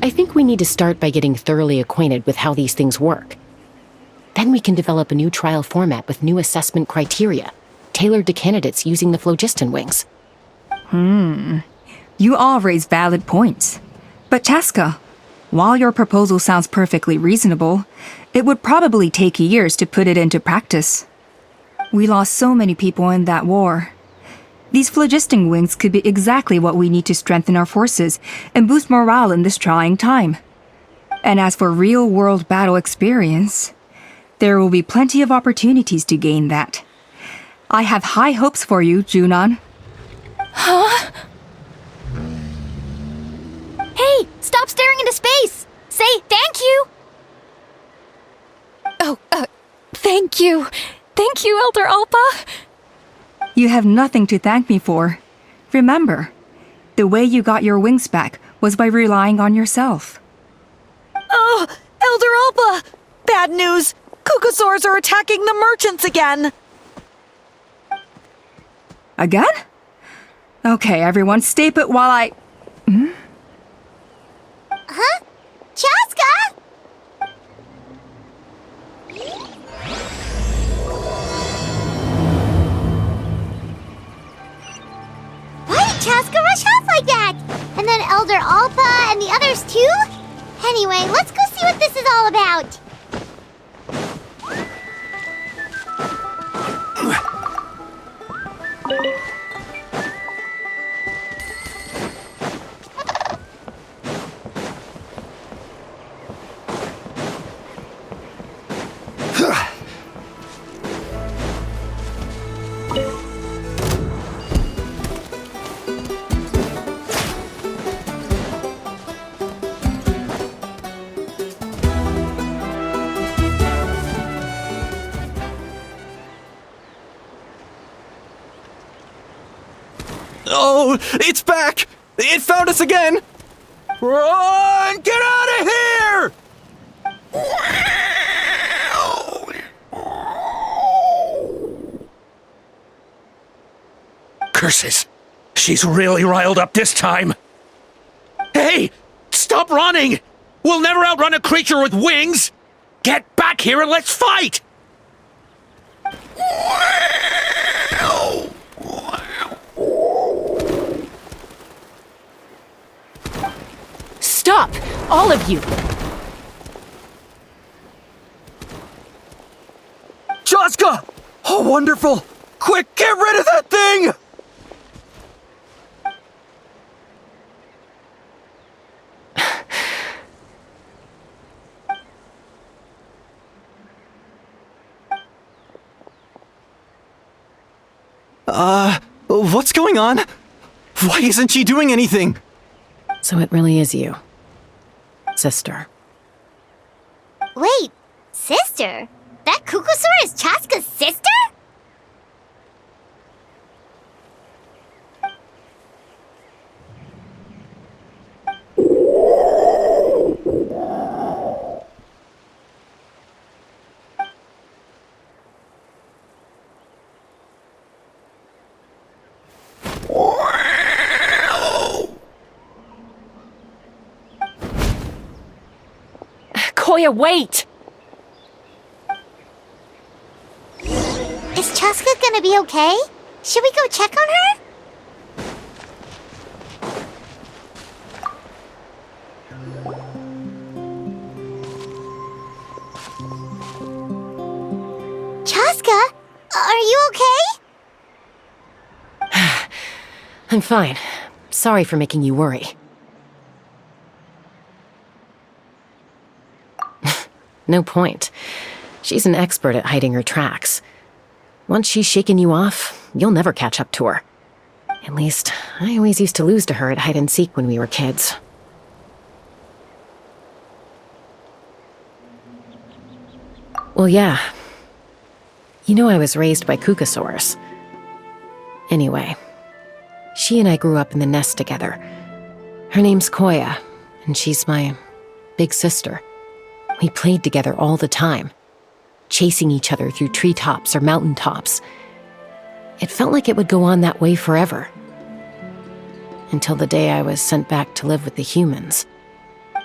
I think we need to start by getting thoroughly acquainted with how these things work. Then we can develop a new trial format with new assessment criteria, tailored to candidates using the phlogiston wings.
You all raise valid points. But Chasca, while your proposal sounds perfectly reasonable, it would probably take years to put it into practice. We lost so many people in that war. These phlogiston wings could be exactly what we need to strengthen our forces and boost morale in this trying time. And as for real-world battle experience, there will be plenty of opportunities to gain that. I have high hopes for you, Junon.
Huh? Hey, stop staring into space! Say thank you! Oh, thank you. Thank you, Elder Alpa.
You have nothing to thank me for. Remember, the way you got your wings back was by relying on yourself.
Oh, Elder Alpa! Bad news! Cuckoosaurs are attacking the merchants again!
Again? Okay, everyone, stay put while I...
Huh? Chasca? Why did Chasca rush off like that? And then Elder Alpa and the others too? Anyway, let's go see what this is all about.
Oh, it's back! It found us again!
Run! Get out of here! Curses! She's really riled up this time. Hey! Stop running! We'll never outrun a creature with wings! Get back here and let's fight!
Stop! All of you!
Chasca! Oh, wonderful! Quick, get rid of that thing!
What's going on? Why isn't she doing anything?
So it really is you, sister.
Wait, sister? That Kukusaur is Chasca's sister?
Koya, wait!
Is Chasca gonna be okay? Should we go check on her? Chasca, are you okay?
I'm fine. Sorry for making you worry. No point. She's an expert at hiding her tracks. Once she's shaken you off, you'll never catch up to her. At least, I always used to lose to her at hide-and-seek when we were kids. Well, yeah. You know I was raised by Kukusaurs. Anyway, she and I grew up in the nest together. Her name's Koya, and she's my big sister. We played together all the time, chasing each other through treetops or mountaintops. It felt like it would go on that way forever. Until the day I was sent back to live with the humans.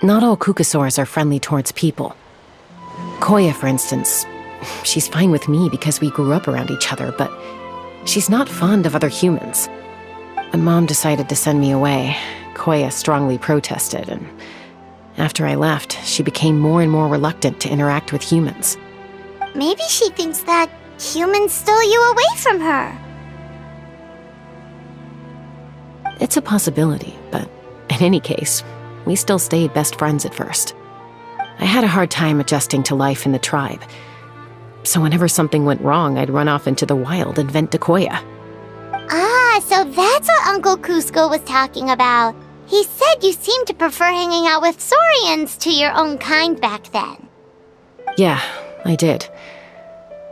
Not all Kukusaurs are friendly towards people. Koya, for instance, she's fine with me because we grew up around each other, but she's not fond of other humans. When Mom decided to send me away, Koya strongly protested, and after I left, she became more and more reluctant to interact with humans.
Maybe she thinks that humans stole you away from her.
It's a possibility, but in any case, we still stayed best friends at first. I had a hard time adjusting to life in the tribe. So whenever something went wrong, I'd run off into the wild and vent to Koya.
Ah, so that's what Uncle Cusco was talking about. He said you seemed to prefer hanging out with Saurians to your own kind back then.
Yeah, I did.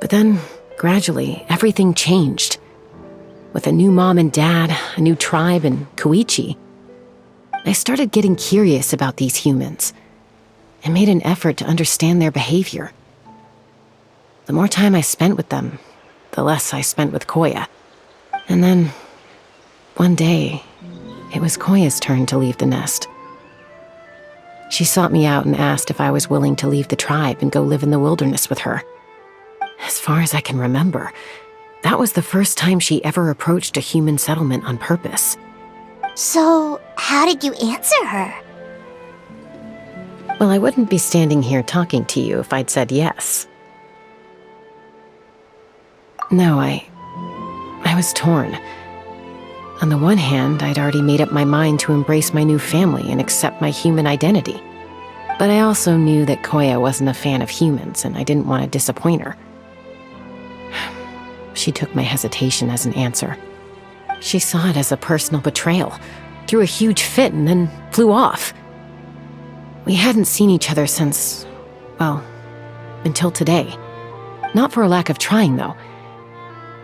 But then, gradually, everything changed. With a new mom and dad, a new tribe, and Koichi, I started getting curious about these humans and made an effort to understand their behavior. The more time I spent with them, the less I spent with Koya. And then, one day, it was Koya's turn to leave the nest. She sought me out and asked if I was willing to leave the tribe and go live in the wilderness with her. As far as I can remember, that was the first time she ever approached a human settlement on purpose.
So, how did you answer her?
Well, I wouldn't be standing here talking to you if I'd said yes. No, I was torn. On the one hand, I'd already made up my mind to embrace my new family and accept my human identity. But I also knew that Koya wasn't a fan of humans, and I didn't want to disappoint her. She took my hesitation as an answer. She saw it as a personal betrayal, threw a huge fit, and then flew off. We hadn't seen each other since, well, until today. Not for a lack of trying, though.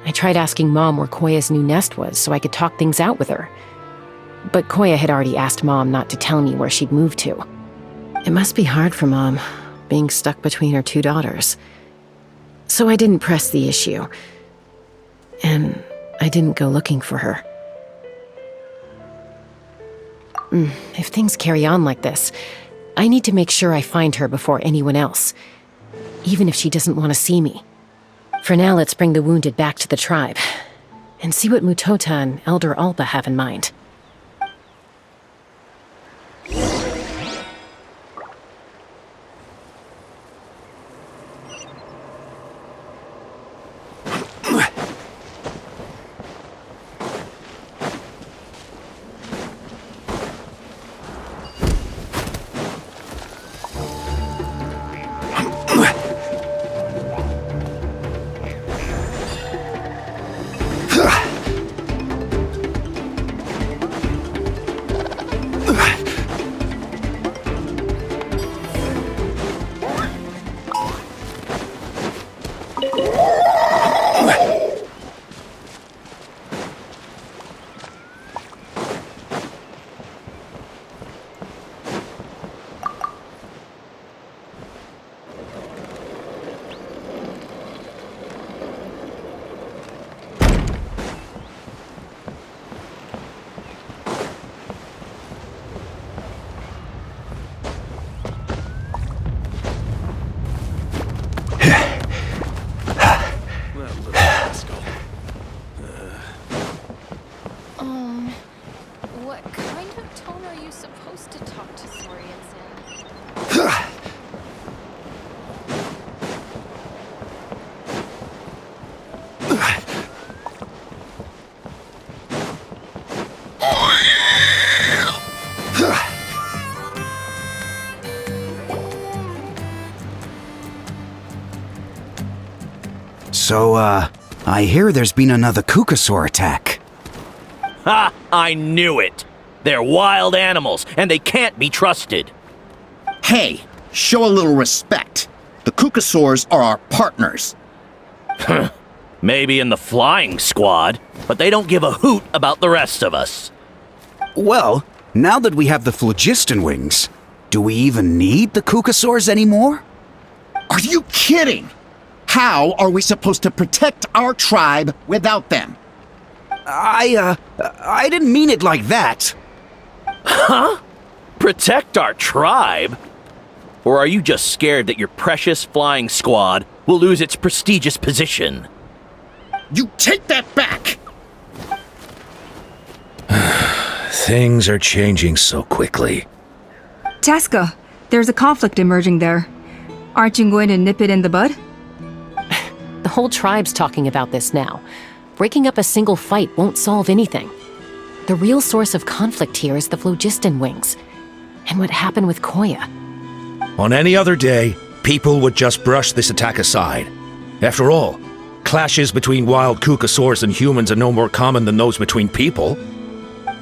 I tried asking Mom where Koya's new nest was so I could talk things out with her. But Koya had already asked Mom not to tell me where she'd moved to. It must be hard for Mom, being stuck between her two daughters. So I didn't press the issue. And I didn't go looking for her. If things carry on like this, I need to make sure I find her before anyone else, even if she doesn't want to see me. For now, let's bring the wounded back to the tribe, and see what Mutota and Elder Alba have in mind.
What kind of tone are you supposed to talk to Saurians
So, I hear there's been another Kukasaur attack.
Ha! I knew it! They're wild animals, and they can't be trusted.
Hey, show a little respect. The Kukasaurs are our partners.
Maybe in the flying squad, but they don't give a hoot about the rest of us.
Well, now that we have the phlogiston wings, do we even need the Kukasaurs anymore?
Are you kidding? How are we supposed to protect our tribe without them?
I didn't mean it like that.
Huh? Protect our tribe? Or are you just scared that your precious flying squad will lose its prestigious position?
You take that back!
Things are changing so quickly.
Chasca, there's a conflict emerging there. Aren't you going to nip it in the bud?
The whole tribe's talking about this now. Breaking up a single fight won't solve anything. The real source of conflict here is the phlogiston wings, and what happened with Koya.
On any other day, people would just brush this attack aside. After all, clashes between wild Kukasaurs and humans are no more common than those between people.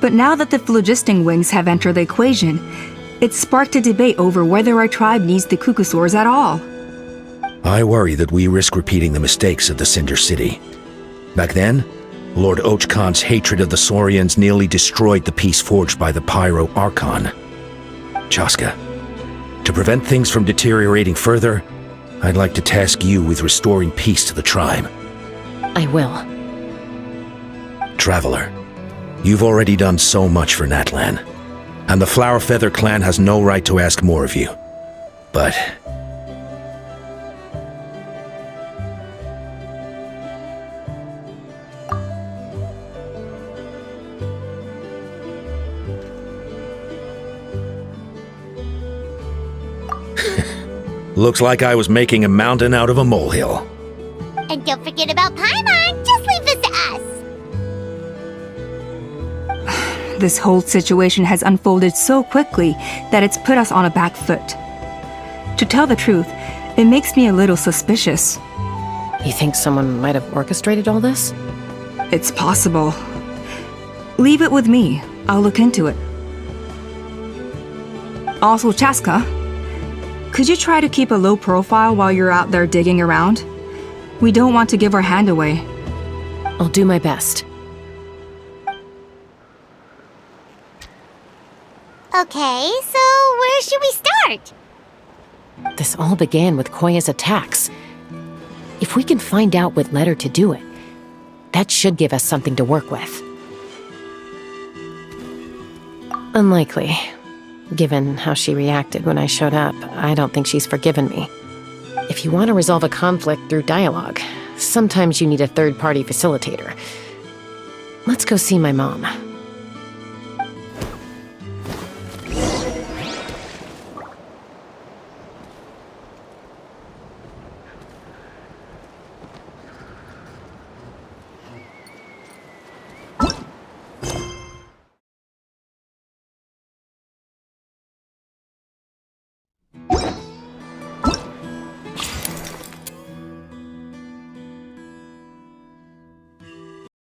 But now that the phlogiston wings have entered the equation, it's sparked a debate over whether our tribe needs the Kukasaurs at all.
I worry that we risk repeating the mistakes of the Cinder City. Back then, Lord Ochkon's hatred of the Saurians nearly destroyed the peace forged by the Pyro Archon. Chasca, to prevent things from deteriorating further, I'd like to task you with restoring peace to the tribe.
I will.
Traveler, you've already done so much for Natlan, and the Flower Feather clan has no right to ask more of you. But looks like I was making a mountain out of a molehill.
And don't forget about Paimon. Just leave this to us.
This whole situation has unfolded so quickly that it's put us on a back foot. To tell the truth, it makes me a little suspicious.
You think someone might have orchestrated all this?
It's possible. Leave it with me. I'll look into it. Also, Chasca, could you try to keep a low profile while you're out there digging around? We don't want to give our hand away.
I'll do my best.
Okay, so where should we start?
This all began with Koya's attacks. If we can find out what led her to do it, that should give us something to work with. Unlikely. Given how she reacted when I showed up, I don't think she's forgiven me. If you want to resolve a conflict through dialogue, sometimes you need a third-party facilitator. Let's go see my mom.